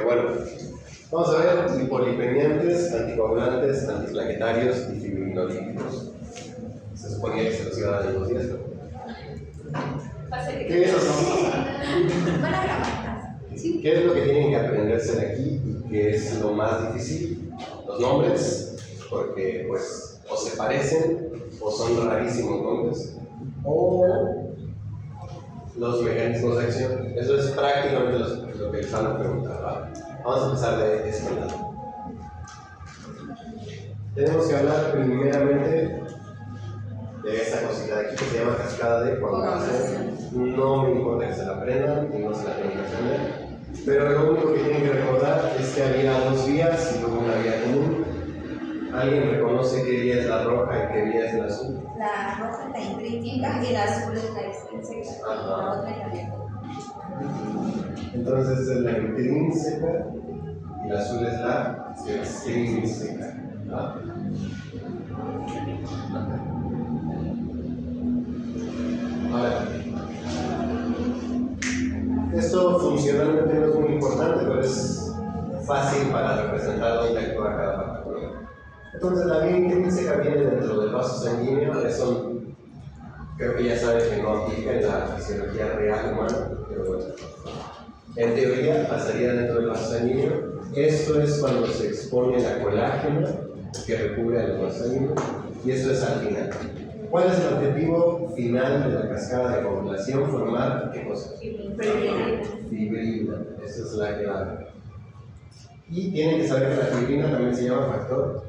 Bueno, vamos a ver hipolipemiantes, anticoagulantes, antiplaquetarios y fibrinolíticos. Se suponía que se los iba a dar en 2 días, ¿no? ¿Qué es eso? ¿Qué es lo que tienen que aprenderse de aquí y qué es lo más difícil? Los nombres, porque pues o se parecen o son rarísimos nombres, o los mecanismos de acción. Eso es prácticamente lo que les van a preguntar, ¿va? Vamos a empezar de este lado. Tenemos que hablar primeramente de esta cosita de aquí que se llama cascada de coagulación. No me importa que se la aprendan y no se la tienen que aprender, pero lo único que tienen que recordar es que había 2 vías y luego una vía común. ¿Alguien reconoce qué vía es la roja y qué vía es la azul? La roja es la intrínseca y la azul es la extrínseca. La otra es la vía común. Entonces es la intrínseca y la azul es la extrínseca. ¿Ah? Ahora, esto funcionalmente no es muy importante, pero es fácil para representar dónde actúa cada factor. Entonces la vía intrínseca viene dentro del vaso sanguíneo. Eso creo que ya saben que no aplica en la fisiología real humana, pero bueno. En teoría pasaría dentro del vaso sanguíneo. Esto es cuando se expone la colágena que recubre al vaso sanguíneo, y esto es al final. ¿Cuál es el objetivo final de la cascada de coagulación? Formar, ¿qué cosa? Fibrina. Esa es la clave. Y tienen que saber que la fibrina también se llama factor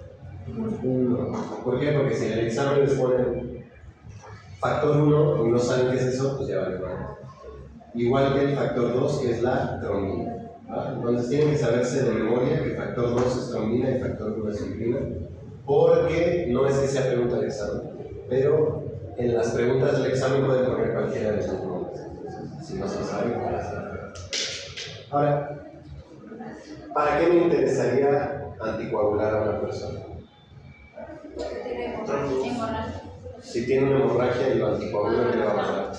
1. ¿Por qué? Porque si en el examen les ponen factor 1 y no saben qué es eso, pues ya vale mal. Igual que el factor 2, que es la trombina. ¿Vale? Entonces tienen que saberse de memoria que factor 2 es trombina y factor 1 es fibrina, porque no es que sea pregunta del examen, pero en las preguntas del examen pueden poner cualquiera de esos nombres. Entonces, si no se saben, para hacer. Ahora, ¿para qué me interesaría anticoagular a una persona? Si tiene una hemorragia y lo anticoagulo, ¿qué le va a pasar?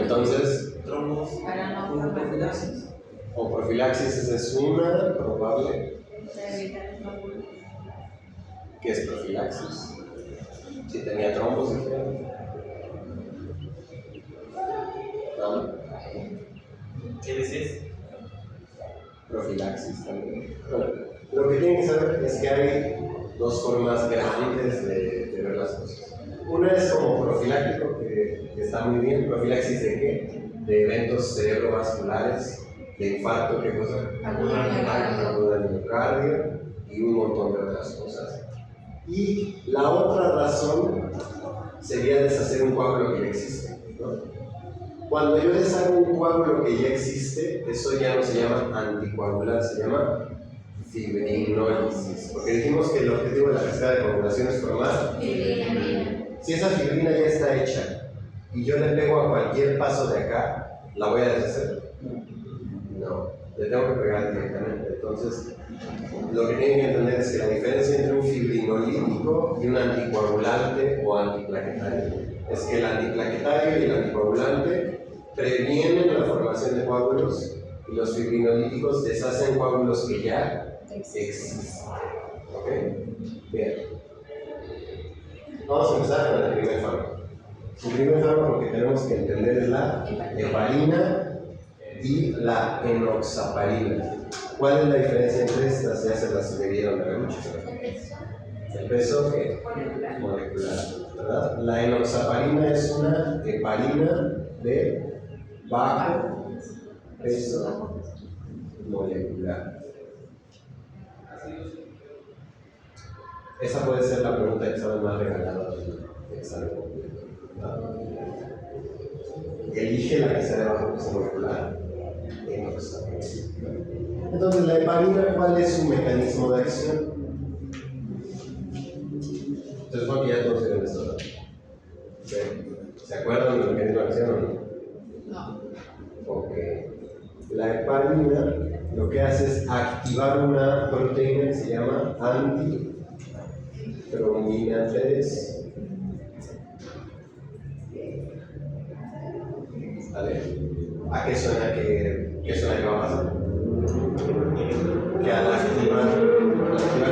Entonces, o profilaxis, esa es una probable. ¿Qué es profilaxis? Si tenía trombos, dijeron. ¿No? ¿Qué dices? Profilaxis también. Bueno, lo que tienen que saber es que hay 2 formas grandes de ver las cosas. Una es como profiláctico, que está muy bien. ¿Profilaxis de qué? De eventos cerebrovasculares, de infarto, ¿qué cosa? Aguda de miocardio y un montón de otras cosas. Y la otra razón sería deshacer un coágulo que ya existe, ¿no? Cuando yo deshago un coágulo que ya existe, eso ya no se llama anticoagular, se llama fibrinólisis, porque dijimos que el objetivo de la cascada de coagulación es formar fibrina. Si esa fibrina ya está hecha y yo le pego a cualquier paso de acá, ¿la voy a deshacer? No, le tengo que pegar directamente. Entonces, lo que tienen que entender es que la diferencia entre un fibrinolítico y un anticoagulante o antiplaquetario es que el antiplaquetario y el anticoagulante previenen la formación de coágulos y los fibrinolíticos deshacen coágulos que ya existen. ¿Ok? Bien. Vamos a empezar con el primer fármaco. El primer fármaco que tenemos que entender es la heparina y la enoxaparina. ¿Cuál es la diferencia entre estas? Ya se las debieron haber dicho. El peso molecular, ¿verdad? La enoxaparina es una heparina de bajo peso molecular. Esa puede ser la pregunta de examen más regalada del examen completo. Elige la que sea de bajo peso molecular. Entonces, la heparina, ¿cuál es su mecanismo de acción? Entonces, porque ya todos vieron esto, ¿no? ¿Se acuerdan del mecanismo de acción o no? No. Ok. La heparina lo que hace es activar una proteína que se llama antitrombina 3. ¿Vale? ¿A qué suena que va a pasar? Que al activar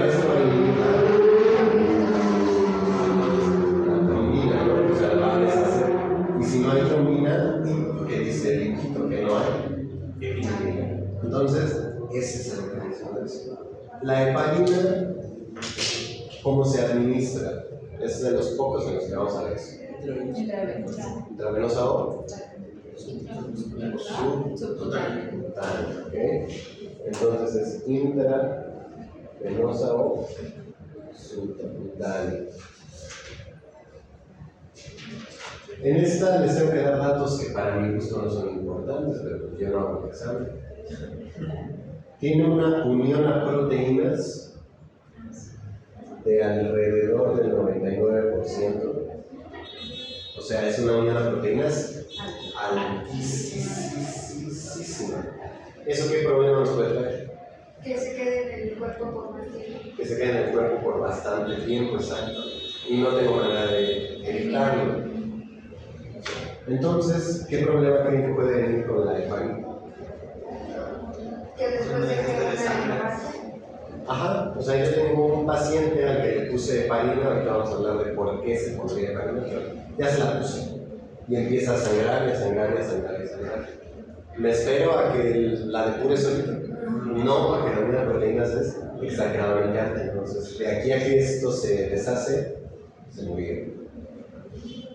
eso va a eliminar la trombina, ¿no? O sea, la va a deshacer. Y si no hay trombina, ¿qué dice el líquido? Que no hay. Entonces, ese es el mecanismo de eso. La heparina, ¿cómo se administra? Es de los pocos en los que vamos a ver eso. Intravenosa o subcutánea. ¿Ok? Entonces es intravenosa o subcutánea. En esta les tengo que dar datos que para mi gusto no son importantes, pero yo no hago el examen. Tiene una unión a proteínas de alrededor del 99%. O sea, es una unión a proteínas altísima. ¿Eso qué problema nos puede traer? Que se quede en el cuerpo por más tiempo. Que se quede en el cuerpo por bastante tiempo, exacto. Y no tengo manera de evitarlo. Entonces, ¿qué problema creen que puede venir con la heparina? Que después de que una Ajá, o sea, yo tengo un paciente al que le puse heparina, ahorita vamos a hablar de por qué se pondría heparina, pero ya se la puse. Y empieza a sangrar, y a sangrar, y a sangrar, y a sangrar. ¿Me espero a que la depure solito? No, porque la unión de proteínas es exageradamente alta. Entonces, de aquí a que esto se deshace, se murieron.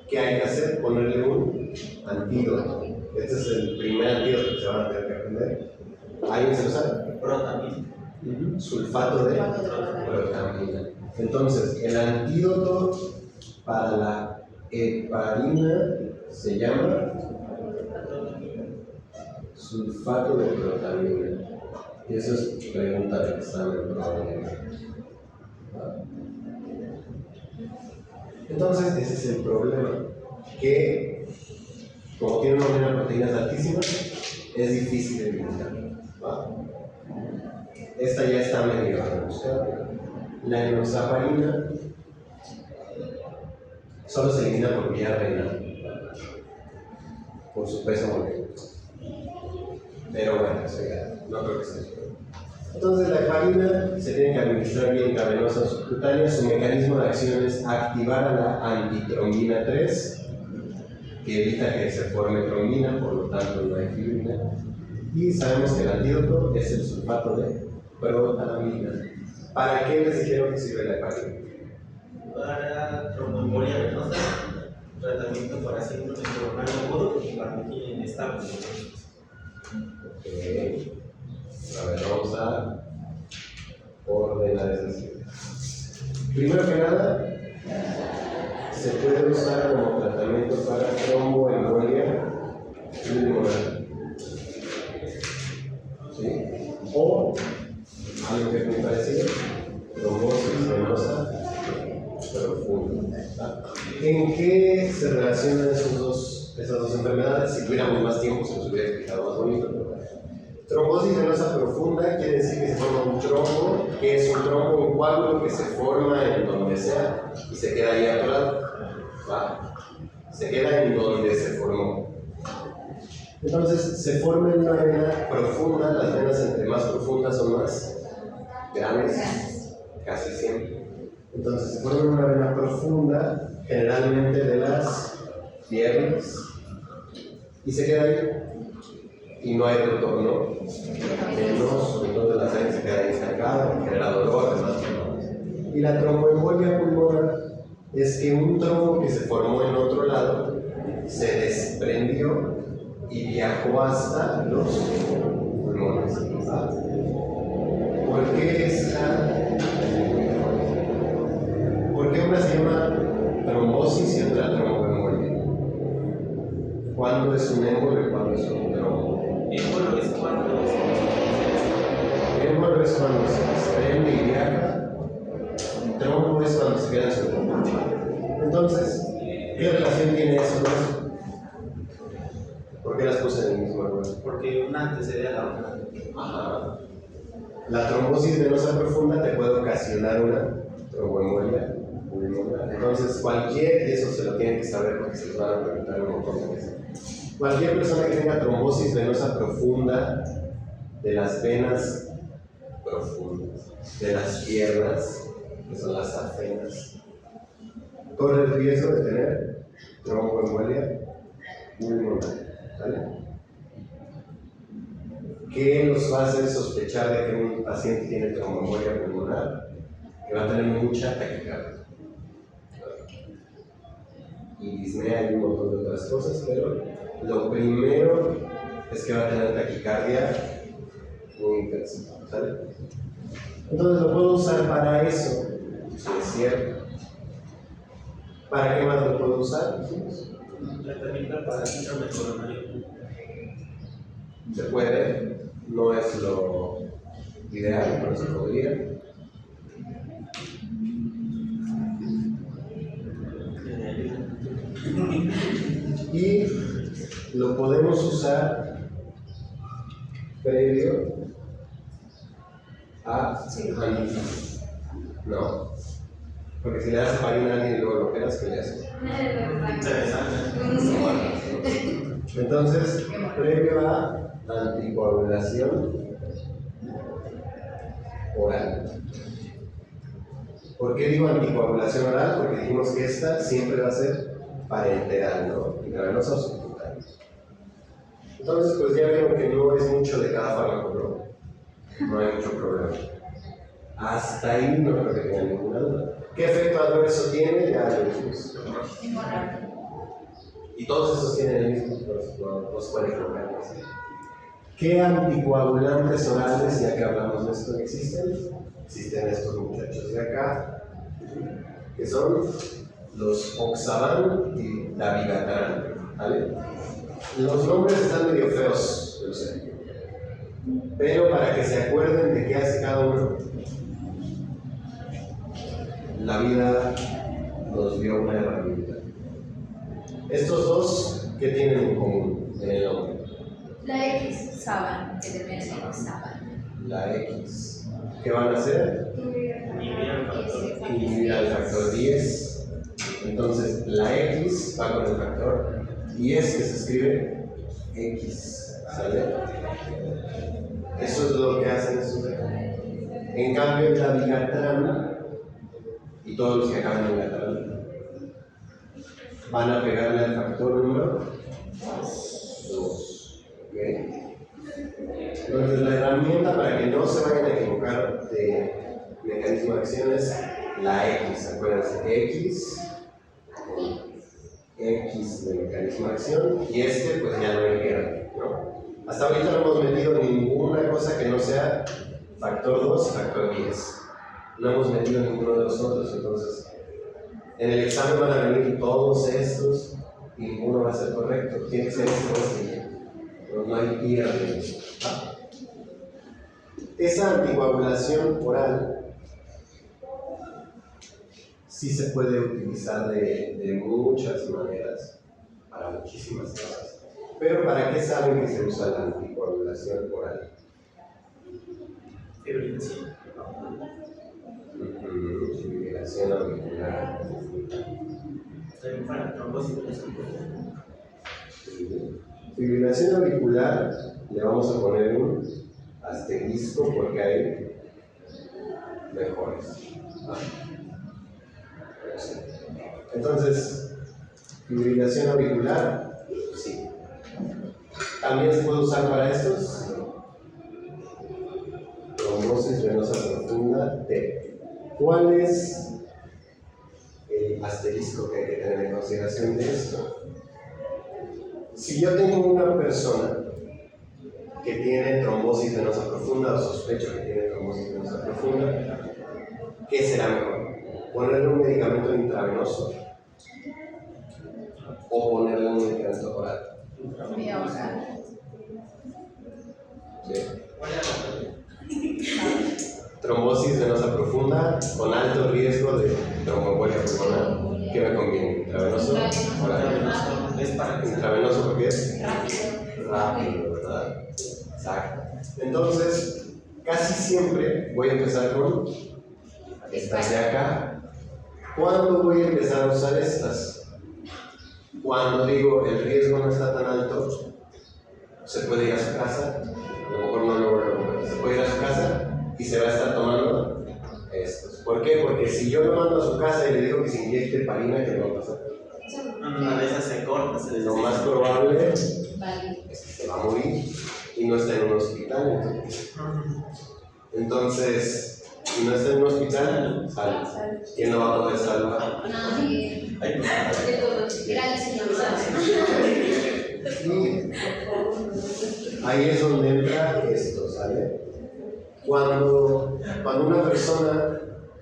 ¿Qué hay que hacer? Ponerle un antídoto. Este es el primer antídoto que se van a tener que aprender. ¿Alguien se lo sabe? Protamina. Sulfato de protamina. Entonces, el antídoto para la heparina se llama sulfato de protamina. Y eso es pregunta de examen probablemente. Entonces, ese es el problema. Que, como tiene una unión de proteínas altísimas, es difícil de eliminar. Esta ya está medio rebuscada. La enoxaparina solo se elimina por vía renal, por su peso molecular. Pero bueno, eso ya no creo que sea eso. Entonces, la heparina se tiene que administrar vía intravenosa o subcutánea. Su mecanismo de acción es activar a la antitrombina 3, que evita que se forme trombina, por lo tanto no hay fibrina. Y sabemos que el antídoto es el sulfato de protamina. ¿Para qué les dijeron que sirve la heparina? Para tromboembolia venosa, tratamiento para síndrome coronario agudo y Parkinson inestable. Ok. A ver, vamos a ordenar esas ideas. Primero que nada, se puede usar como tratamiento para tromboembolia pulmonar. ¿Sí? O algo que es muy parecido, trombosis venosa profunda. ¿En qué se relacionan esas dos enfermedades? Si tuviéramos más tiempo se nos hubiera explicado más bonito. Trombosis venosa profunda quiere decir que se forma un trombo, que es un trombo, un coágulo que se forma en donde sea y se queda ahí atorado. Se queda en donde se formó. Entonces se forma en una vena profunda. Las venas entre más profundas son más grandes, casi siempre. Entonces se forma en una vena profunda, generalmente de las piernas, y se queda ahí. Y no hay retorno venoso, entonces la sangre se queda ahí estancada, genera dolor, además. Y la tromboembolia pulmonar es que un trombo que se formó en otro lado se desprendió y viajó hasta los pulmones. ¿Por qué una se llama trombosis y otra tromboembolia? ¿Cuándo es un émbolo y cuándo es un trombo? Émbolo es cuando se desprende y viaja. El trombo es cuando se queda en su cuerpo. Entonces, ¿qué relación tiene eso con eso? ¿Por qué las puse en el mismo lugar? porque una antecede a la otra. Ajá. La trombosis venosa profunda te puede ocasionar una tromboembolia pulmonar. Entonces, cualquier de eso se lo tienen que saber porque se les van a preguntar un montón de veces. Cualquier persona que tenga trombosis venosa profunda de las venas profundas, de las piernas, que son las afenas, corre el riesgo de tener tromboembolia pulmonar. ¿Vale? ¿Qué nos va a hacer sospechar de que un paciente tiene tromboembolia pulmonar? Que va a tener mucha taquicardia. Y disnea y un montón de otras cosas, pero lo primero es que va a tener taquicardia muy intensa. ¿Sale? Entonces lo puedo usar para eso, si es cierto. ¿Para qué más lo puedo usar? Tratamiento para síndrome coronario. Se puede, no es lo ideal, pero se podría. Y lo podemos usar previo a no, porque si le das heparina a alguien y luego lo operas, ¿qué le haces? Entonces, previo a anticoagulación oral. ¿Por qué digo anticoagulación oral? Porque dijimos que esta siempre va a ser parenteral, ¿no? Intravenosa o subcutánea. Entonces, pues ya vieron que no es mucho de cada fármaco, ¿no? No hay mucho problema. Hasta ahí no creo que tengan ninguna duda. ¿Qué efecto adverso tiene? Ya lo dijimos. Y todos esos tienen el mismo, no se puede equivocar. ¿Qué anticoagulantes orales, ya que hablamos de esto, existen? Existen estos muchachos de acá, que son los Oxaban y Dabigatran, ¿vale? Los nombres están medio feos, yo sé, pero para que se acuerden de qué hace cada uno, la vida nos dio una herramienta. Estos dos, ¿qué tienen en común en el nombre? La X, Saban, que debe ser Saban. La X. ¿Qué van a hacer? Inhibir al factor 10. Entonces, la X va con el factor 10 que se escribe X. ¿Sale? Eso es lo que hacen estos de acá. En cambio, el Dabigatran y todos los que acaban en Gatran van a pegarle al factor número 2. ¿Okay? Entonces, la herramienta para que no se vayan a equivocar de mecanismo de acción es la X. Acuérdense, X de mecanismo de acción, y este, pues ya no me queda, ¿no? Hasta ahorita no hemos metido ninguna cosa que no sea factor 2 y factor 10. No hemos metido ninguno de los otros, entonces en el examen van a venir todos estos y ninguno va a ser correcto. Tiene que ser este. No hay pierde. Esa anticoagulación oral sí se puede utilizar de muchas maneras, para muchísimas cosas. Pero ¿para qué saben que se usa la anticoagulación oral? Fibrilación. Fibrilación auricular. Para trombosis venosa. Fibrilación auricular, le vamos a poner un asterisco porque hay mejores. Entonces, fibrilación auricular, sí. También se puede usar para estos. Trombosis venosa profunda T. ¿Cuál es el asterisco que hay que tener en consideración de esto? Si yo tengo una persona que tiene trombosis venosa profunda o sospecho que tiene trombosis venosa profunda, ¿qué será mejor? ¿Ponerle un medicamento intravenoso o ponerle un medicamento oral? ¿Sí? Trombosis venosa profunda con alto riesgo de tromboembolia pulmonar. ¿Qué me conviene? ¿Intravenoso? Oral. Es para que Intravenoso porque es rápido, ¿verdad? Exacto. Entonces, casi siempre voy a empezar con estas de acá. ¿Cuándo voy a empezar a usar estas? Cuando digo el riesgo no está tan alto, se puede ir a su casa, a lo mejor no lo recupera, se puede ir a su casa y se va a estar tomando estos. ¿Por qué? Porque si yo lo mando a su casa y le digo que se inyecte heparina, ¿qué le va a pasar? Una de esas se corta, se Lo más probable Vale. es que se va a morir y no está en un hospital. Entonces, si no está en un hospital, sale. ¿Quién lo va a poder salvar? Nadie. Ay, De todos. Era el señor. Y ahí es donde entra esto, ¿sale? Cuando una persona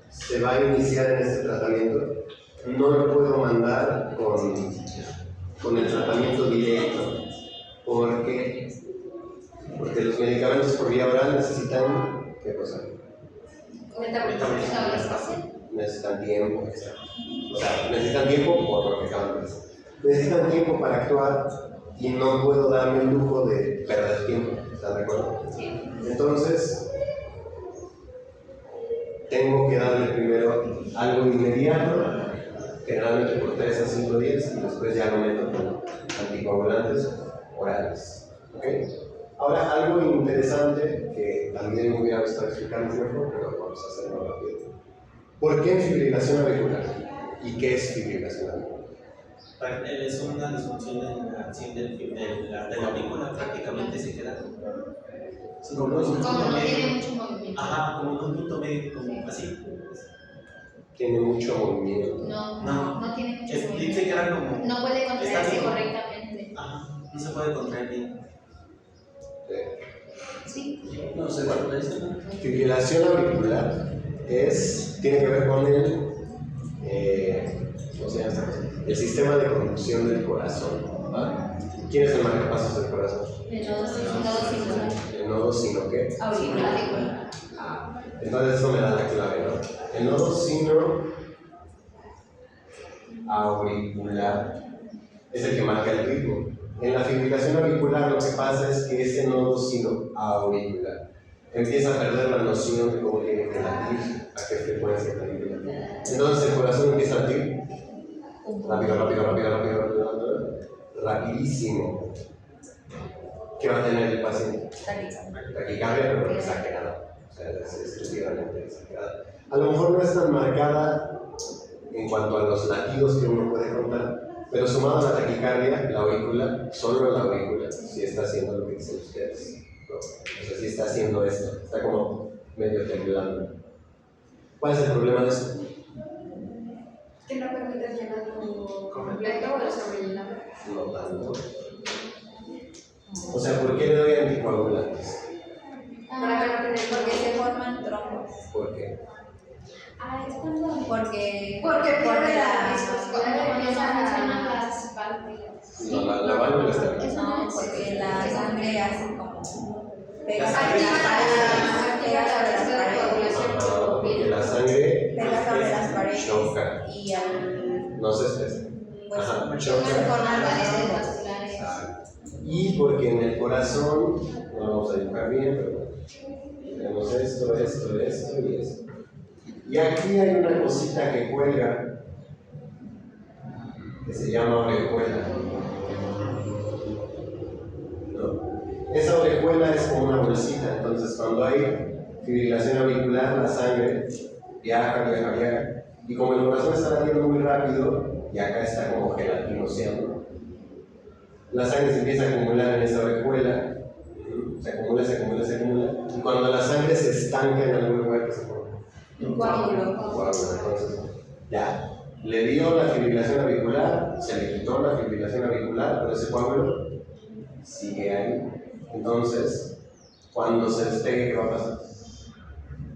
se va a iniciar en este tratamiento, no lo puedo mandar con el tratamiento directo. ¿Por qué? Porque los medicamentos por vía oral necesitan, ¿qué cosa? Necesitan tiempo, o sea, necesitan tiempo por lo que acaban de decir. Necesitan tiempo para actuar y no puedo darme el lujo de perder tiempo, ¿estás de acuerdo? Sí. Entonces, tengo que darle primero algo inmediato, generalmente por 3 a 5 días, y después ya lo meto con anticoagulantes orales. ¿Ok? Ahora, algo interesante que también me hubiera gustado explicarles mejor, pero vamos a hacerlo rápido. ¿Por qué fibrilación auricular? ¿Y qué es fibrilación auricular? Es una disfunción en la acción de la aurícula, prácticamente se queda como en un Como punto no tiene medio. mucho movimiento. Ajá, como en un punto medio, como así. Tiene mucho movimiento. No tiene mucho Dice movimiento. que era como. No puede Está contraerse bien. correctamente. Ajá, no se puede contraer bien. Sí. No se puede. Fibrilación auricular tiene que ver con ¿cómo se llama esta cosa? El sistema de conducción del corazón. ¿Va? ¿Quién es el marcapasos del corazón? El nodo singular. El nodo sino qué. Auricular. Entonces eso me da la clave, ¿no? El nodo sino auricular es el que marca el ritmo. En la fibrilación auricular lo que pasa es que ese nodo sino auricular empieza a perder la noción de cómo tiene que latir, a qué frecuencia tiene que latir. Entonces el corazón empieza a latir rápido, rapidísimo. ¿Qué va a tener el paciente? Taquicardia, pero no exagerada. O sea, es estúpidamente exagerada. A lo mejor no es tan marcada en cuanto a los latidos que uno puede contar, pero sumado a la taquicardia, la aurícula, solo la aurícula, sí está haciendo lo que dicen ustedes. ¿No? O sea, sí está haciendo esto, está como medio temblando. ¿Cuál es el problema de eso? Que no permite llenarlo completo o sobrellenarlo. No tanto. O sea, ¿por qué le doy anticoagulantes? Porque se forman trombos. ¿Por qué? Porque pierde la viscosidad, porque no no funcionan las válvulas. No, la válvula está bien. No, porque la sangre hace como pega La sobre sangre las paredes, Porque la sangre pega sobre las paredes choca, y al no se espesa. pues Ajá, se forman paredes vasculares. Y porque en el corazón, no lo vamos a dibujar bien, pero tenemos esto y esto. Y aquí hay una cosita que cuelga, que se llama orejuela. ¿No? Esa orejuela es como una bolsita, entonces cuando hay fibrilación auricular, la sangre viaja, y como el corazón está latiendo muy rápido, y acá está como gelatinoseando, la sangre se empieza a acumular en esa orejuela, se acumula, y cuando la sangre se estanca en algún lugar que se forma. Un coágulo. Entonces, ya, le dio la fibrilación auricular, se le quitó la fibrilación auricular, pero ese coágulo sigue ahí. Entonces, cuando se despegue, ¿qué va a pasar?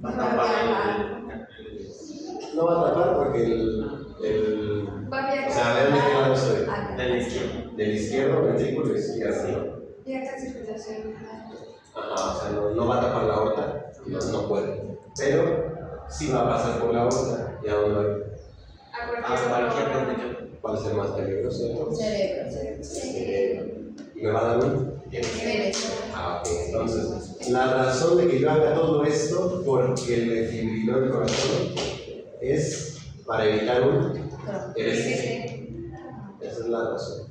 Va a tapar No va a tapar porque o sea, ¿de dónde qué lado soy? del izquierdo. Del izquierdo, ventrículo izquierdo, ¿no? Directa circulación. Ajá, o sea, no va a tapar la aorta, no puede. Pero sí va a pasar por la aorta. ¿Y a dónde va? A cualquier donde ¿Cuál es el más peligroso? Cerebro. ¿Y me va a dar un? Ok, entonces, la razón de que yo haga todo esto, porque le fibriló el corazón, es para evitar un EBC. Esa es es la razón.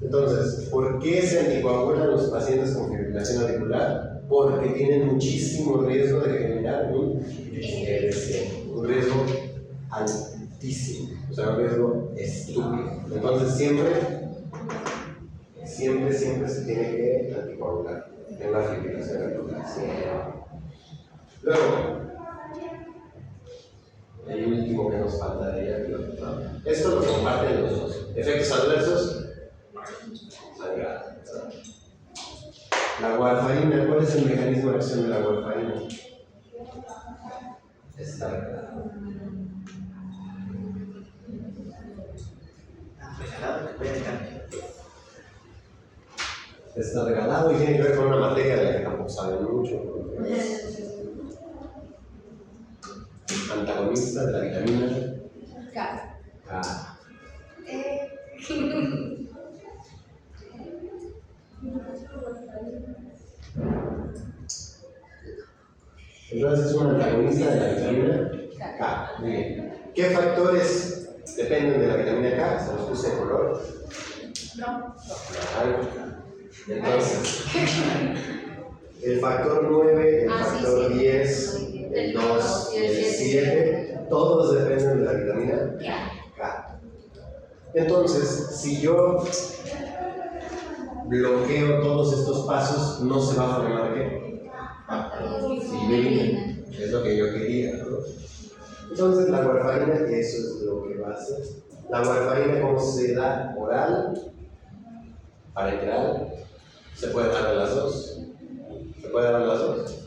Entonces, ¿por qué se anticoagulan los pacientes con fibrilación auricular? Porque tienen muchísimo riesgo de generar un EBC, un riesgo altísimo, o sea, un riesgo estúpido. Entonces, siempre se tiene que anticoagular en la fibrilación auricular. Luego, el último que nos faltaría, esto lo comparten los dos. Efectos adversos, sangrado. La warfarina, ¿cuál es el mecanismo de acción de la warfarina? Está regada. Está regalado y tiene que ver con una materia de la que tampoco saben mucho. Antagonista de la vitamina K. K. Entonces es un antagonista de la vitamina K. Muy bien. ¿Qué factores dependen de la vitamina K? Se los puse de color. No. Entonces, el factor 9, el factor 10, el 2 y el 7, todos dependen de la vitamina K. Entonces, si yo bloqueo todos estos pasos, no se va a formar ¿qué? Fibrina. Es lo que yo quería, ¿no? Entonces, la warfarina, eso es lo que va a hacer. La warfarina, ¿cómo se da? Oral, parenteral. ¿Se puede dar a las dos? ¿Se puede dar a las dos?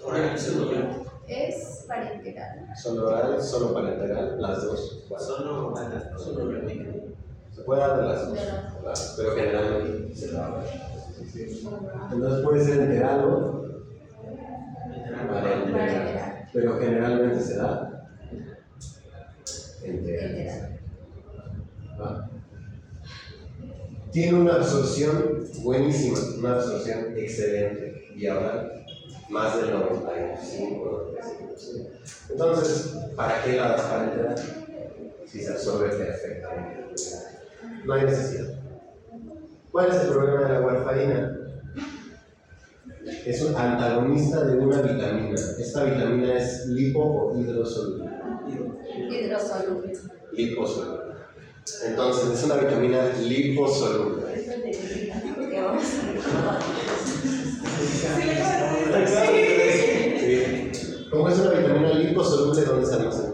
Es parenteral. Solo oral, solo parenteral, las dos. Solo Se puede dar a las dos, pero generalmente se da. Entonces puede ser enteral o parenteral, pero generalmente se da enteral. Tiene una absorción buenísima, una absorción excelente, y ahora más del 95%. Entonces, ¿para qué la das parenteral? Si se absorbe perfectamente. No hay necesidad. ¿Cuál es el problema de la warfarina? Es un antagonista de una vitamina. Esta vitamina es lipo o hidrosoluble. Hidrosoluble. Liposoluble. Entonces, es una vitamina liposoluble. Sí. ¿Cómo es una vitamina liposoluble? ¿Dónde se almacena?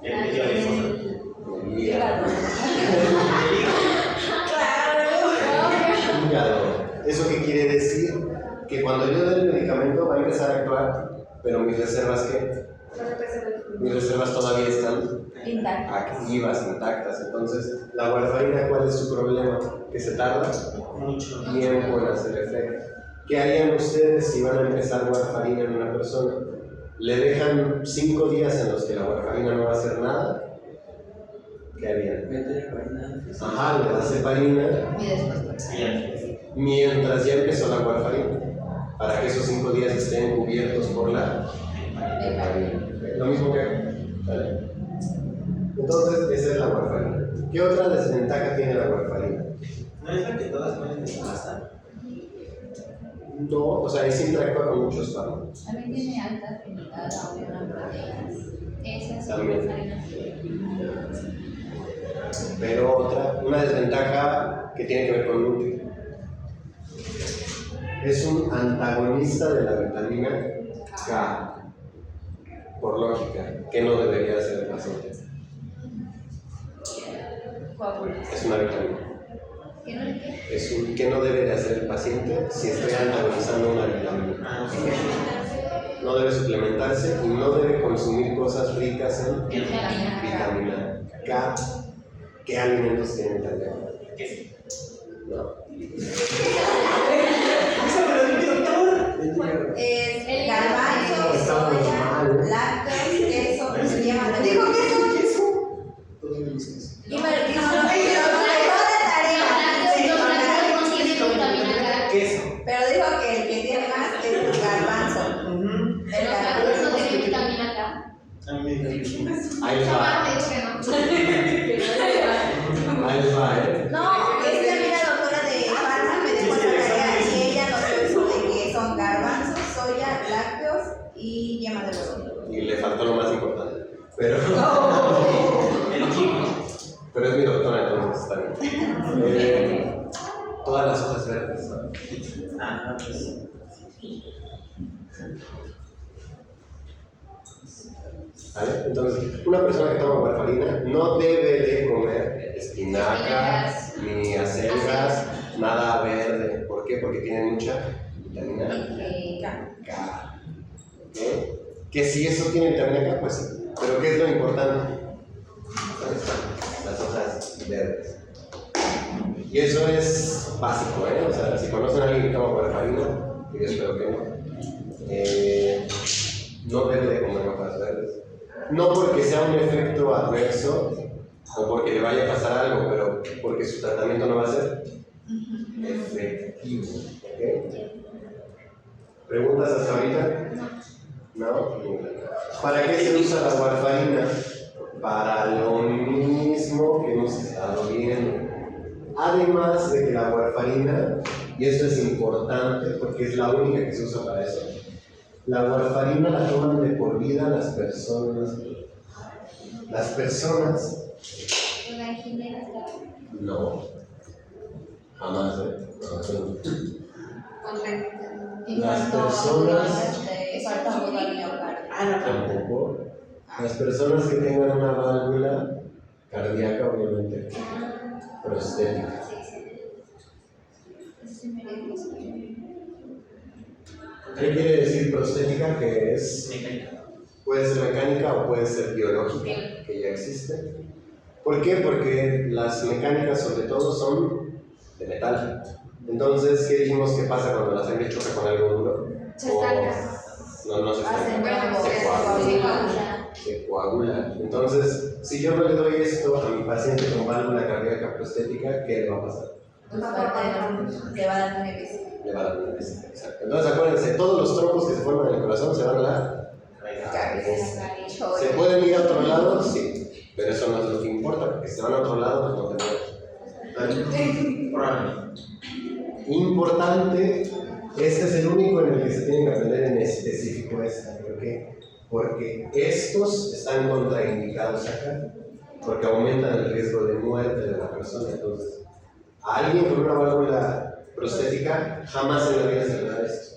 En el hígado. ¿Eso qué quiere decir? Que cuando yo doy el medicamento va a empezar a actuar, pero mis reservas ¿qué? Mis reservas todavía están activas, intactas. Entonces, la warfarina, ¿cuál es su problema? Que se tarda mucho tiempo en hacer efecto. ¿Qué harían ustedes si van a empezar warfarina en una persona? ¿Le dejan 5 días en los que la warfarina no va a hacer nada? ¿Qué harían? Ajá, le das heparina Y después. mientras ya empezó la warfarina, para que esos 5 días estén cubiertos por la heparina. Lo mismo que acá, ¿vale? Entonces, esa es la warfarina. ¿Qué otra desventaja tiene la warfarina? ¿No es la que todas pueden desplazar? No, o sea, ahí se interactúa con muchos fármacos. También tiene alta afinidad a unas proteínas. Esas son También. warfarinas. Pero una desventaja que tiene que ver con Nutri. Es un antagonista de la vitamina K, por lógica, que no debería hacer el paciente. Coagulación. Es una vitamina. ¿Qué no le queda? ¿Qué no debe de hacer el paciente si estoy antagonizando una vitamina? No debe suplementarse y no debe consumir cosas ricas en vitamina K. ¿Qué alimentos tienen también? No. Es garbanzo, Estamos soya, mal. lácteos, queso, ¿cómo se llama? ¿Dijo queso? Y me lo dijo, no me dio la tarea. Queso. Pero dijo que el que tiene más es el garbanzo. El garbanzo. A mí me encanta. Ahí va. Ahí va, ¿eh? No, soya, lácteos y yema de huevo. Y le faltó lo más importante. Pero, El chico. pero es mi doctora, entonces está bien. Todas las hojas verdes, ¿no? Ah, pues. ¿Vale? Entonces, una persona que toma warfarina no debe de comer espinacas, ni acelgas, nada verde. ¿Por qué? Porque tiene mucha vitamina K. ¿Ok? Que si eso tiene vitamina K, pues sí. Pero ¿qué es lo importante? Las hojas verdes. Y eso es básico, ¿eh? O sea, si conocen a alguien que toma warfarina, que yo espero que no debe de comer hojas verdes. No porque sea un efecto adverso o porque le vaya a pasar algo, pero porque su tratamiento no va a ser efectivo. ¿Ok? ¿Preguntas hasta ahorita? ¿No? ¿Para qué se usa la warfarina? Para lo mismo que hemos estado viendo. Además de que la warfarina, y esto es importante porque es la única que se usa para eso, la warfarina la toman de por vida las personas. Las personas. No. Jamás, ¿eh? No, eso no. Las personas. Tampoco. Las personas que tengan una válvula cardíaca, obviamente, prostética. ¿Qué quiere decir prostética? Que es. Mecánica. Puede ser mecánica o puede ser biológica, que ya existe. ¿Por qué? Porque las mecánicas, sobre todo, son de metal. Entonces, ¿qué dijimos que pasa cuando la sangre choca con algo duro? Se estanca. No se estanca. Se coagula. Entonces, si yo no le doy esto a mi paciente con válvula cardíaca prostética, ¿qué le va a pasar? Te va a dar una crisis. Le va a dar una crisis. Exacto. Entonces, acuérdense, todos los trombos que se forman en el corazón se van a la cabeza. ¿Se pueden ir a otro lado? Sí. Pero eso no es lo que importa, porque si se van a otro lado, pues no te mueres. Probablemente. Importante, este es el único en el que se tiene que aprender en específico esta. ¿Por qué? Porque estos están contraindicados acá, porque aumentan el riesgo de muerte de la persona. Entonces, a alguien con una válvula prostética jamás en la vida se le da esto,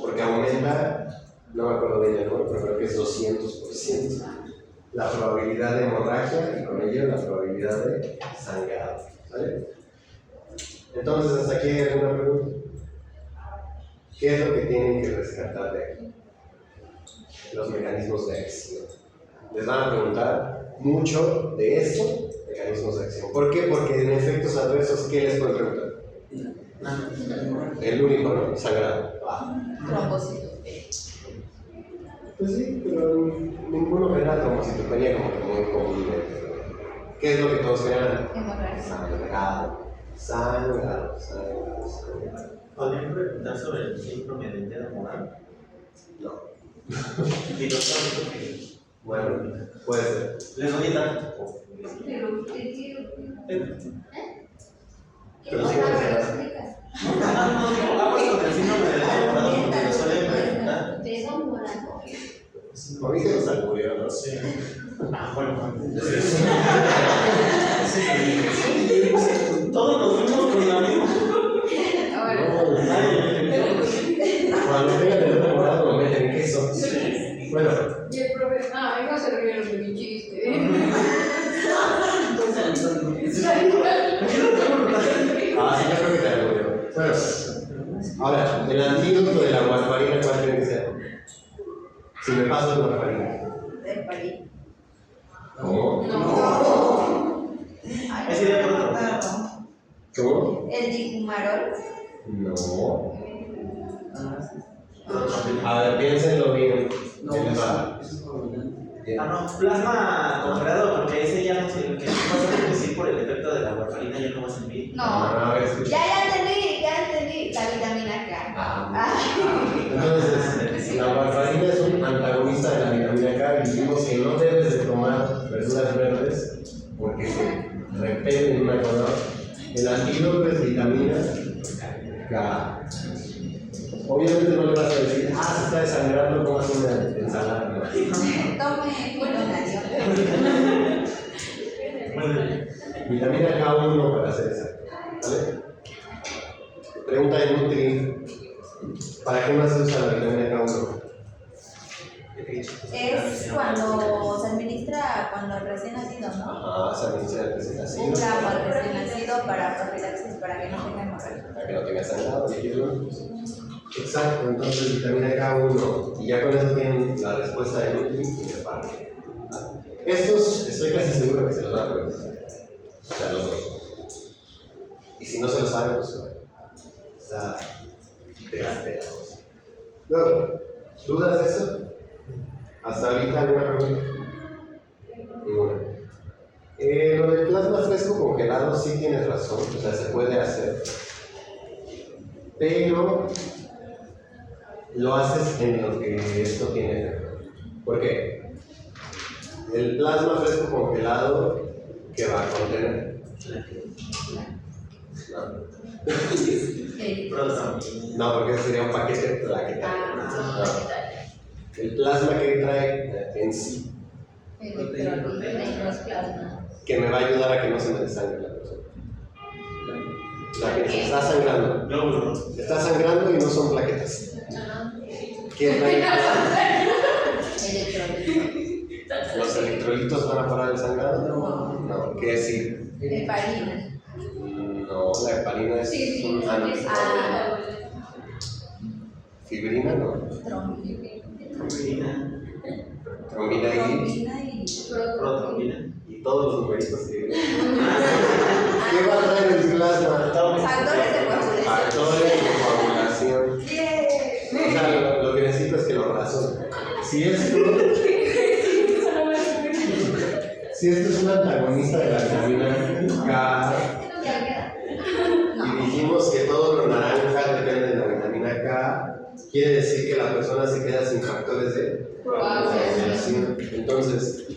porque aumenta, no me acuerdo bien el número, pero creo que es 200% la probabilidad de hemorragia y con ello la probabilidad de sangrado. ¿Vale? Entonces, hasta aquí hay alguna pregunta. ¿Qué es lo que tienen que rescatar de aquí? Los mecanismos de acción. Les van a preguntar mucho de esto, mecanismos de acción. ¿Por qué? Porque en efectos adversos, ¿qué les pueden preguntar? El único, ¿no? Sangrado. Trombocitos. Pues sí, pero ninguno genera trombocitopenia como que muy comúnmente. ¿Qué es lo que todos generan? Sangrado. ¿Podrían preguntar sobre el síndrome del dedo moral? No. Y doctor, Bueno, puede ser. les doy el dato. Pero sí, Vamos con el síndrome del dedo morado porque lo suelen preguntar. a mí se nos ocurrió, ¿no? Sí. Bueno. Todos nos fuimos con la misma. Cuando tengan el dedo morado, lo meten en queso. Bueno, Y el profe, iba a ser bien de mi chiste. sí, yo creo que te ocurrió. Bueno, ahora, el antídoto de la warfarina, ¿cuál tiene que ser? Si me paso de warfarina. De París. ¿Cómo? Ese día por otro. ¿Cómo? El dicumarol. No. A ver, piénsenlo bien. ¿Qué les va? No, plasma congelado, porque ese ya no sé, el que vas a decir por el efecto de la warfarina ya no va a servir. No. A ver, escucha. Ya entendí. La vitamina K. Entonces, la warfarina es un antagonista de la vitamina K y dijimos que no debes de tomar verduras verdes porque se repelen una con la otra. El antídoto es vitamina K. Obviamente no le vas a decir, se Tome fitonación. Vitamina K1 para ser exacto. ¿Vale? Pregunta de Nutri. ¿Para qué más se usa la vitamina K1? Es cuando se administra cuando recién nacido, ¿no? Ajá, se administra el recién nacido. Un gramo al recién nacido para profilaxis, para que no tenga hemorragia. Para que no tenga sangrado, líquido. Exacto, entonces vitamina K1. Y ya con eso tienen la respuesta de Nutri y de parte. Estos estoy casi seguro que se los van a preguntar. O sea, los dos. Y si no se lo saben, pues está pegados. Luego, ¿dudas de eso? ¿Hasta ahorita alguna pregunta? Ninguna. Lo del plasma fresco congelado sí tienes razón, o sea, se puede hacer. Pero lo haces en lo que esto tiene efecto. ¿Por qué? El plasma fresco congelado, ¿qué va a contener? No, porque ese sería un paquete plaquetario. No. El plasma que trae en sí, Electrolitos, plasma. que me va a ayudar a que no se me desangre la persona. La que está sangrando. Está sangrando y no son plaquetas. ¿Qué trae el plasma? Electrolitos. ¿Los electrolitos van a parar el sangrado? No. ¿Qué decir? Heparina. No, la heparina es un fibrina, no. Trombina. Trombina y Protrombina. todos los numeritos que ¿qué va a traer el plasma? Factores de coagulación. Factores de coagulación. Yeah. O sea, lo que necesito es que lo razonen. Si esto es un antagonista de la vitamina K, y dijimos que todo lo naranja depende de la vitamina K, quiere decir que la persona se queda sin factores de coagulación. Entonces,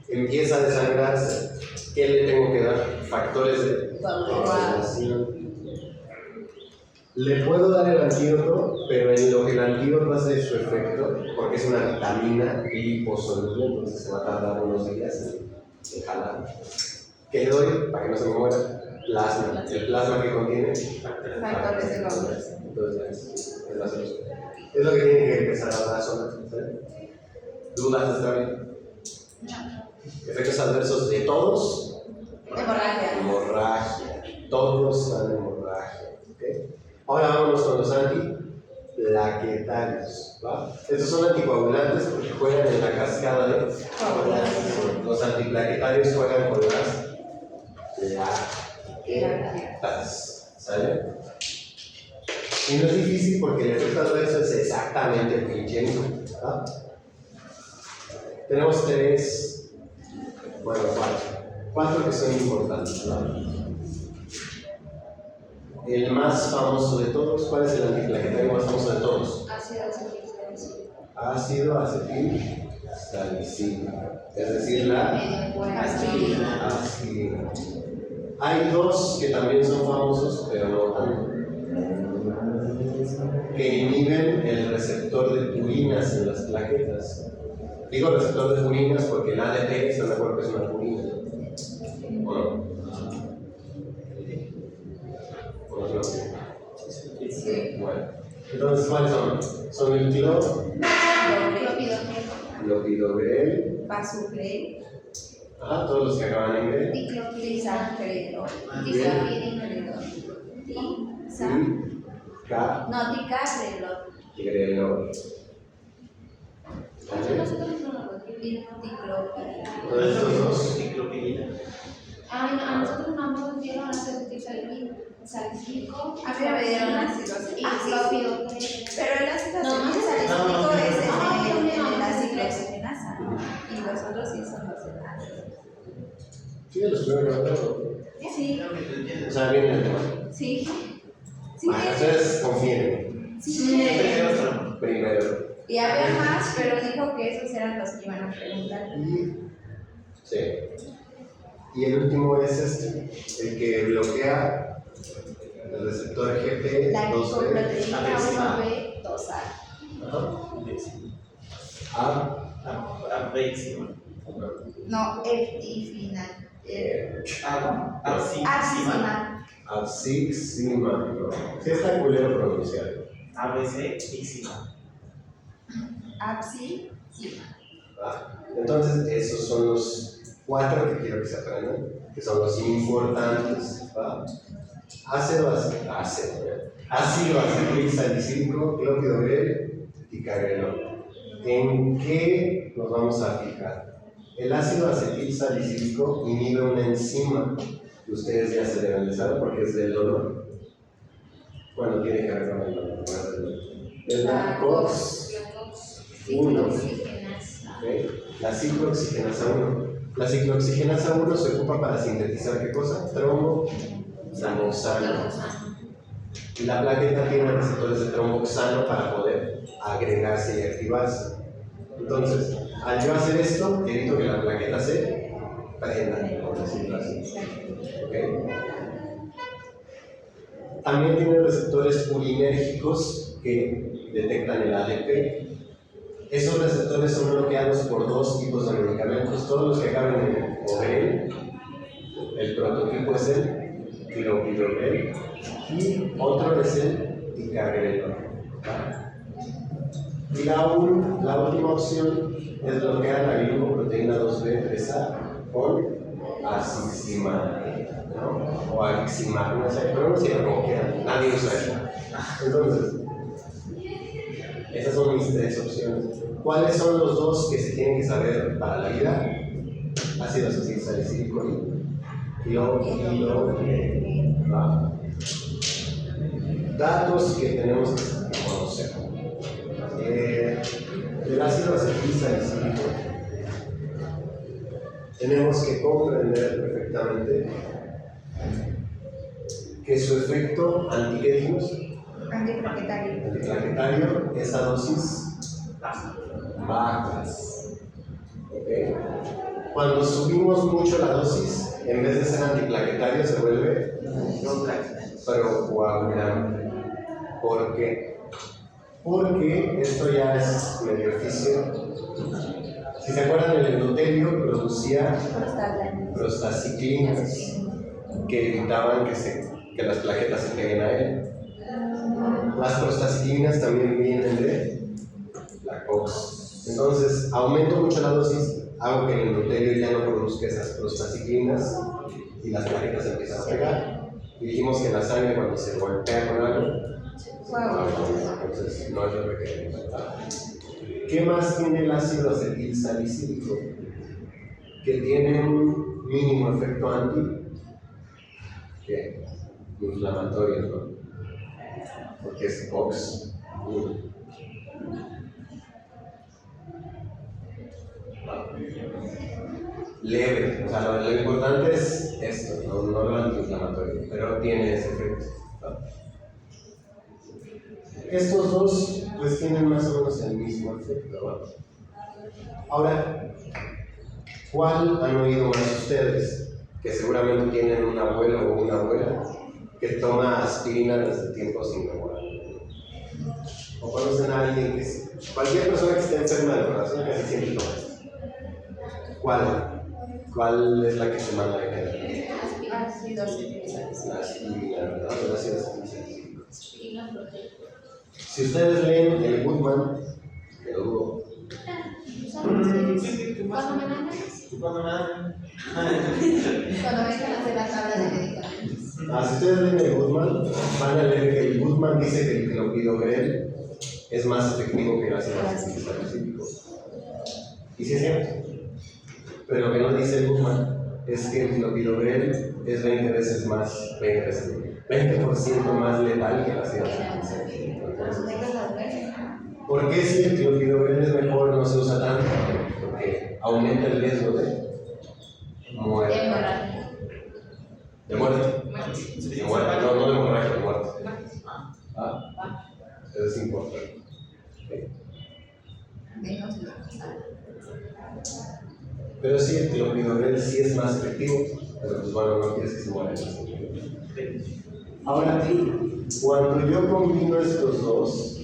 empieza a desangrarse. ¿Qué le tengo que dar? Factores de coagulación. Le puedo dar el antídoto, pero en lo que el antídoto hace su efecto, porque es una vitamina liposoluble, entonces se va a tardar unos días en jalar. ¿Qué le doy? Para que no se me muera. Plasma. El plasma que contiene Factores de coagulación. Entonces, es la solución. Es lo que tienen que empezar a razonar. ¿Sí? ¿Dudas hasta ahora? Efectos adversos de todos. Hemorragia. Hemorragia. Todos dan hemorragia. ¿Okay? Ahora vámonos con los antiplaquetarios. ¿Va? Estos son anticoagulantes porque juegan en la cascada de coagulación. Los antiplaquetarios juegan con las plaquetas. ¿Sale? Y no es difícil porque el efecto adverso es exactamente el pinche mismo. Tenemos cuatro que son importantes. ¿No? El más famoso de todos, ¿cuál es el antiplaquetario más famoso de todos? Ácido acetilsalicílico. Es decir, la aspirina. Hay dos que también son famosos, pero no tanto, que inhiben el receptor de purinas en las plaquetas. Digo receptor de purinas porque el ADP está de acuerdo que es una purina. ¿O no? ¿O no? Sí. Bueno, entonces, ¿cuáles son? Son el clopidogrel, Basugrel, todos los que acaban en grel, Tisagrelol, Ticagrelol, Tigrelol. Todos estos dos. Ciclopidina. A nosotros no nos dieron acetilsalicílico. A mí me dieron ácido Y clopidogrel. Pero el ácido acetilsalicílico es el de la ciclooxigenasa. Y los otros sí son los demás. Sí, los primeros. Sí. O sea, viene el tema. Sí. Bueno, entonces confíen. Sí. Primero. Y había más, pero dijo que esos eran los que iban a preguntar. Sí. Y el último es el que bloquea el receptor GP2B. La lipoproteína 1B2A. Abexima. No, F final. Absixima. Absixima, ¿no? Sí está culero pronunciar. ABC-ixima. Abscima. Entonces, esos son los 4 que quiero que se aprendan, que son los importantes. ¿Va? Ácido acetil salicílico, clopidogrel y carelol. ¿En qué nos vamos a fijar? El ácido acetil salicílico inhibe una enzima que ustedes ya se deben de saber porque es del dolor. Bueno, tiene que ver con el dolor, no es del dolor. Es la COX-1. ¿Okay? La ciclooxigenasa 1. La ciclooxigenasa 1 se ocupa para sintetizar ¿qué cosa? Tromboxano. Y la plaqueta tiene receptores de tromboxano para poder agregarse y activarse. Entonces, al yo hacer esto, evito que la plaqueta se prenda, por decirlo así. ¿Okay? También tiene receptores purinérgicos que detectan el ADP. Esos receptores son bloqueados por 2 tipos de medicamentos. Todos los que acaben en OBL, el prototipo es el clopidogrel y otro es el ticagrelor. Y la última opción es bloquear la glicoproteína 2B3A con aziximab, ¿no? O ariximab, no sé, pero no sé cómo quieran, nadie usa eso. Entonces, esas son mis 3 opciones. ¿Cuáles son los 2 que se tienen que saber para la vida? Ácido acetil salicílico y clopidogrel. Datos que tenemos que conocer. El ácido acetil salicílico tenemos que comprender perfectamente que su efecto antiplaquetario es a dosis bajas. ¿Okay? Cuando subimos mucho la dosis, en vez de ser antiplaquetario se vuelve procoagulante. ¿Por qué? Porque esto ya es medio oficio. Si se acuerdan, el endotelio producía prostaciclinas que evitaban que las plaquetas se peguen a él. Las prostaciclinas también vienen de la COX. Entonces, aumento mucho la dosis, hago que el endotelio ya no produzca esas prostaciclinas y las plaquetas empiezan a pegar. Y dijimos que la sangre, cuando se golpea con algo, entonces no es lo que queremos. ¿Qué más tiene el ácido acetil salicílico? Que tiene un mínimo efecto inflamatorio, ¿no? Porque es COX. Leve, o sea, lo importante es esto, no lo antiinflamatorio, pero tiene ese efecto. Estos 2 pues tienen más o menos el mismo efecto, ¿no? Ahora, ¿cuál han oído más ustedes? Que seguramente tienen un abuelo o una abuela que toma aspirina desde tiempos inmemorables. O conocen a alguien que cualquier persona que esté enferma del corazón casi siempre toma. ¿Cuál es la que se manda en general? La aspirina, ¿verdad? El ácido acetil salicílico. Si ustedes leen el Goodman, que lo dudo. Cuando me dan Cuando vengan a hacer la tabla de medicamentos. Si ustedes leen el Goodman, van a leer que el Goodman dice que el clopidogrel es más efectivo que el ácido acetil salicílico. Y sí es cierto. Pero lo que no dice el Goodman es que el clopidogrel es 20% más letal que el ácido acetil salicílico. ¿Por qué si el clopidogrel es mejor no se usa tanto? Porque aumenta el riesgo de muerte. De muerte. De muerte, no de hemorragia, de muerte. Eso es importante. Pero sí, el clopidogrel sí es más efectivo, pero pues bueno, no quieres que se muera. Ahora, cuando yo combino estos 2,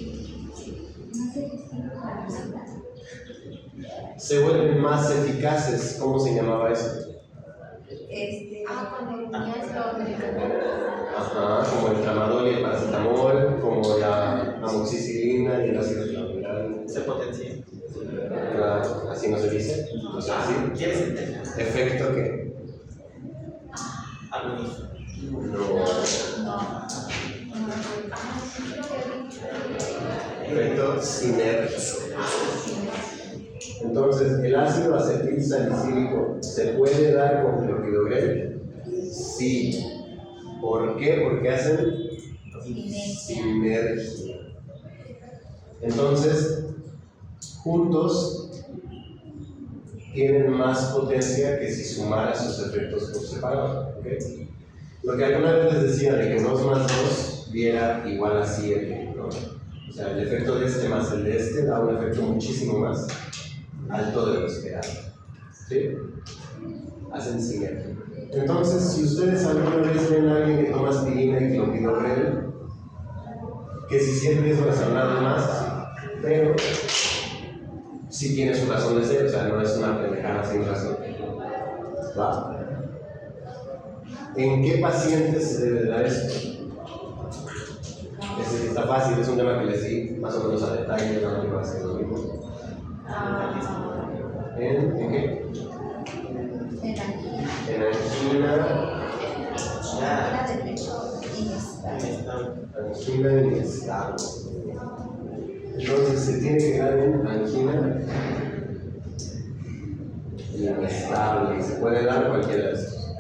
se vuelven más eficaces. ¿Cómo se llamaba eso? Cuando unías los medicamentos. Ajá, como el tramadol y el paracetamol, como la amoxicilina y el ácido clorhidrato. Se potencia. Claro, así no se dice. O sea, sí. ¿Quieres entender? ¿Efecto qué? Agonista. No. Efecto sinérgico. Entonces, ¿el ácido acetil salicílico se puede dar con clopidogrel? Sí. ¿Por qué? Porque hacen sinergia. Entonces, juntos tienen más potencia que si sumara sus efectos por separado. ¿Okay? Lo que alguna vez les decía de que 2 más 2 diera igual a 7, ¿no? O sea, el efecto de este más el de este da un efecto muchísimo más alto de lo esperado. ¿Sí? Hacen sinergia. Entonces, si ustedes alguna vez ven a alguien que toma aspirina y clopidogrel, que si siente riesgo de sangrar de más, pero sí tiene su razón de ser, o sea, no es una pendejada sin razón. ¿Va? ¿En qué pacientes se debe dar esto? Está fácil, es un tema que les di más o menos a detalle, no me va a hacer lo mismo. ¿En qué? En angina. Angina inestable. Entonces se tiene que dar en angina inestable. Y se puede dar cualquiera de estos.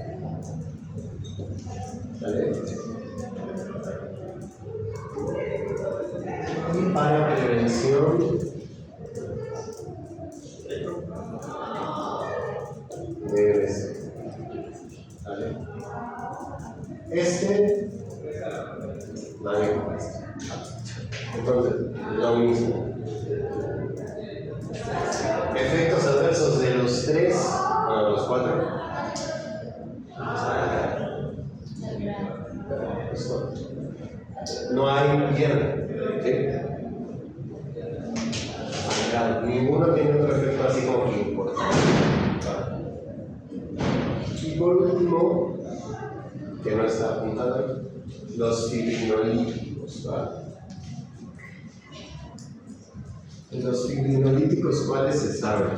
¿Vale? Y para prevención debe ser. ¿Vale? Nadie con esto. Entonces, lo mismo. Efectos adversos de los 3, bueno, los 4. No hay pierna. ¿Sí? Ninguno tiene otro efecto así como que importante. Y por último, que no está apuntado, los fibrinolíticos. Los fibrinolíticos, ¿cuáles se saben?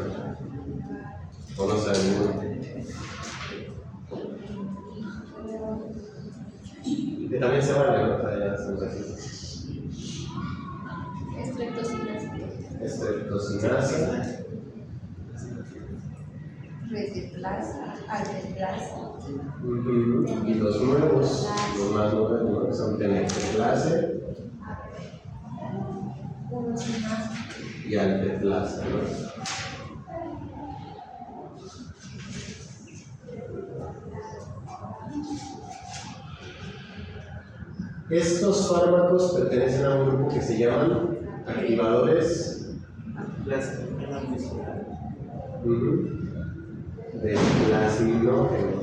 ¿O no saben ninguno? Que también se vale, ¿no? Ya estamos aquí. Estreptocinasa. Reteplasa, alteplasa. Y los nuevos, los más modernos, son tenecteplasa y alteplasa, ¿no? Estos fármacos pertenecen a un grupo que se llaman activadores de plasminógeno.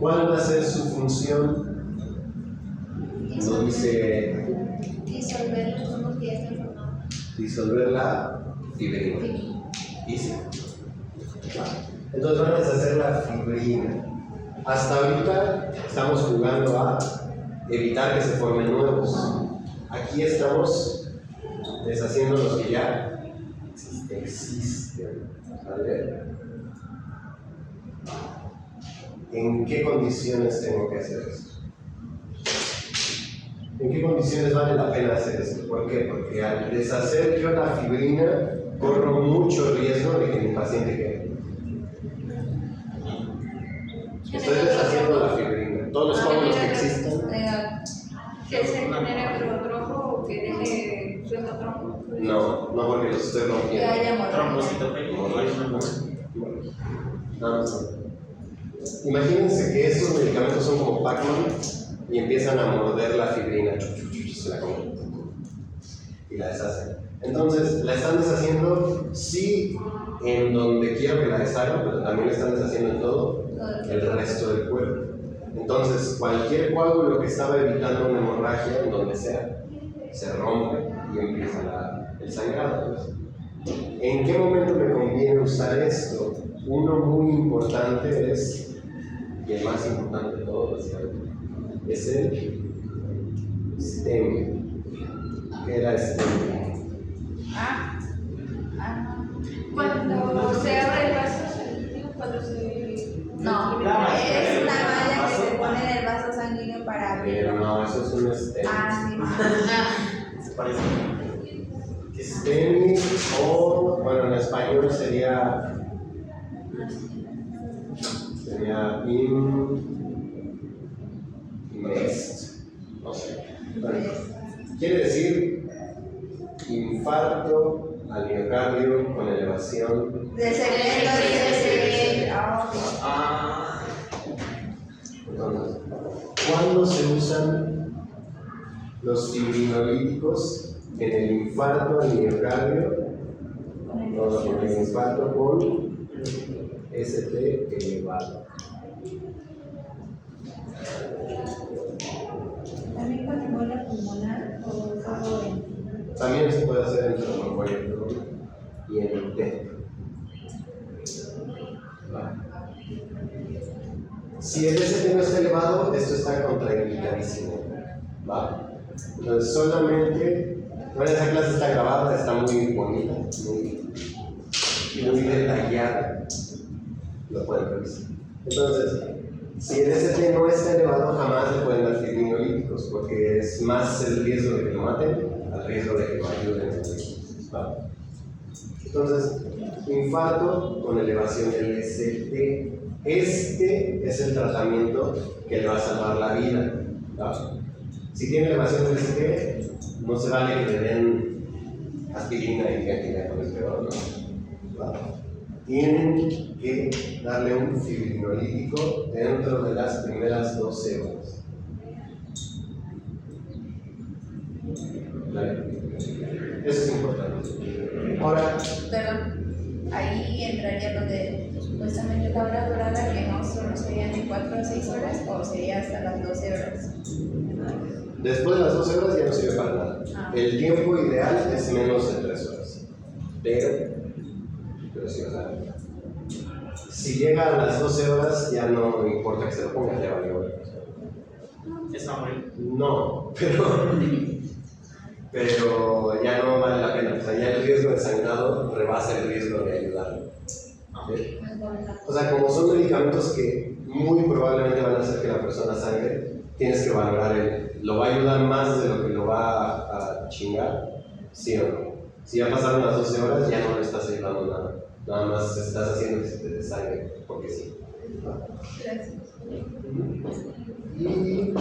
¿Cuál va a ser su función? No dice Disolver los humos que ya están formados. disolver la fibrina. Easy. Entonces van a deshacer la fibrina. Hasta ahorita estamos jugando a evitar que se formen nuevos. Aquí estamos deshaciendo los que ya existen. ¿Vale? ¿En qué condiciones tengo que hacer esto? ¿En qué condiciones vale la pena hacer esto? ¿Por qué? Porque al deshacer yo la fibrina, corro mucho riesgo de que mi paciente quede. Estoy deshaciendo la fibrina. Todos los coágulos que existan. ¿Que se genere trombofo o que deje suelto trombo? No, porque los estoy Que rompiendo. haya Trombocitopenia. Nada más. Imagínense que estos medicamentos son como Pac-Man y empiezan a morder la fibrina. Se la comen y la deshacen. Entonces, la están deshaciendo, sí, en donde quiero que la deshagan, pero también la están deshaciendo en todo el resto del cuerpo. Entonces, cualquier coágulo que estaba evitando una hemorragia, en donde sea, se rompe y empieza el sangrado. Pues. ¿En qué momento me conviene usar esto? Uno muy importante es, y el más importante de todos, básicamente, es el STEMI. ¿Qué era STEMI? Cuando se abre el vaso sanguíneo, cuando se... No, es una malla que se pone en el vaso sanguíneo para abrirlo. No, eso es un STEMI. Se parece. STEMI o, bueno, en español sería IMEST, no sé. Bueno, quiere decir infarto al miocardio con elevación De segmento de Entonces, ¿cuándo se usan los fibrinolíticos en el infarto al miocardio? No, en el infarto con ST elevado. También con embolia pulmonar o solo en... También se puede hacer en tromboembolia y en el T. Si el ST no está elevado, esto está contraindicadísimo. ¿Va? Entonces, solamente, bueno, esa clase está grabada, está muy bonita, muy detallada. Lo pueden revisar. Entonces, si el ST no está elevado, jamás le pueden dar fibrinolíticos, porque es más el riesgo de que lo maten al riesgo de que lo ayuden. ¿Va? Entonces, infarto con elevación del ST. Este es el tratamiento que le va a salvar la vida. ¿Va? Si tiene elevación del ST, no se vale que le den aspirina y que con el peor, ¿no? ¿Va? Tienen que darle un fibrinolítico dentro de las primeras 12 horas. ¿Vale? Eso es importante. Ahora, Perdón, ahí entraría donde supuestamente la hora dorada, que no solo serían de 4 a 6 horas o sería hasta las 12 horas. después de las 12 horas ya no sirve para nada. El tiempo ideal es menos de 3 horas. Pero sí, o sea, si llega a las 12 horas ya no importa que se lo ponga, ya valió. ¿Es a morir? No, pero ya no vale la pena. O sea, ya el riesgo de sangrado rebasa el riesgo de ayudarlo. ¿Sí? O sea, como son medicamentos que muy probablemente van a hacer que la persona sangre, tienes que valorar ¿lo va a ayudar más de lo que lo va a chingar? ¿Sí o no? Si ya pasaron las 12 horas, ya no le estás ayudando nada. Nada más estás haciendo que se te desangre, porque sí. Gracias. Y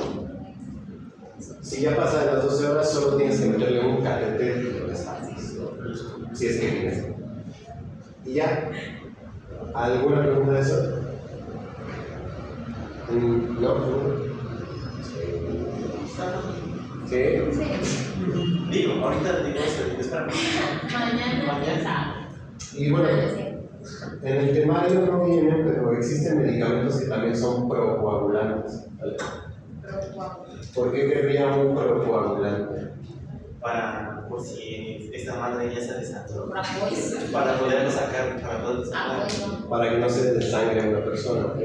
si ya pasan las 12 horas, solo tienes que meterle un catéter y lo destapas, ¿no? Si es que tienes. Y ya. ¿Alguna pregunta de eso? ¿No? ¿Sí? Digo, ahorita digo, espera. Mañana. Y bueno, en el temario no viene, pero existen medicamentos que también son procoagulantes. ¿Vale? ¿Por qué querría un procoagulante? Por si esta madre ya se desangró. Para poderlo sacar, Para que no se desangre a una persona. ¿Ok?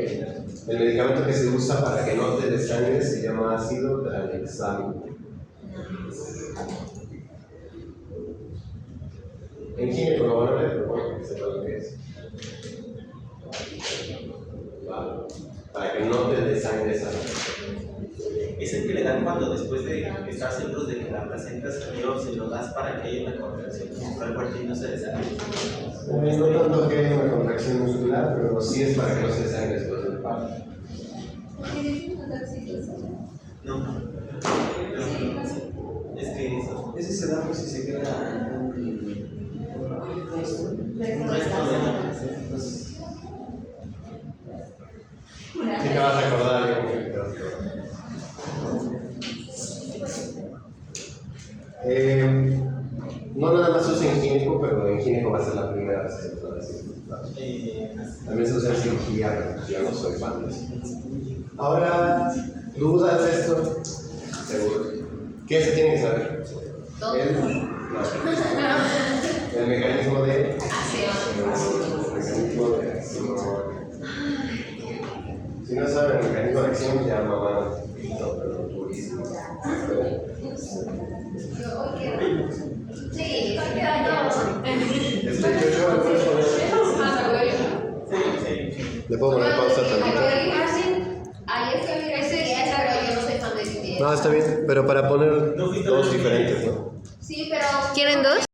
El medicamento que se usa para que no te desangre se llama ácido tranexámico. En químico lo van a ver, pero bueno, que sepa lo que es. Vale. Para que no te desangres a la persona. Es el que le dan cuando después de estar seguros de que la placenta salió, se lo das para que haya una contracción muscular fuerte y no se desangre. No tanto que haya una contracción muscular, pero sí es para que no se desangre después del parto. No. Es que eso. Ese se da por si se queda un resto de ¿Qué te vas a acordar? No nada más se usa en gineco, pero en gineco va a ser la primera vez que se usa así. También se usa en cirugía, pero yo no soy fan de eso. Ahora, ¿dudas de esto? Seguro. ¿Qué se tiene que saber? el mecanismo de Acción. acción. Si no saben el mecanismo de acción, ya mamá, pero durísimo. Sí, queda Es 28 horas, puedes poner. Le puedo poner pausa tantito. Ayer fue mi residencia, pero yo no soy fan de BTS. No, está bien, pero para poner dos diferentes, ¿no? Sí, pero. ¿Quieren dos?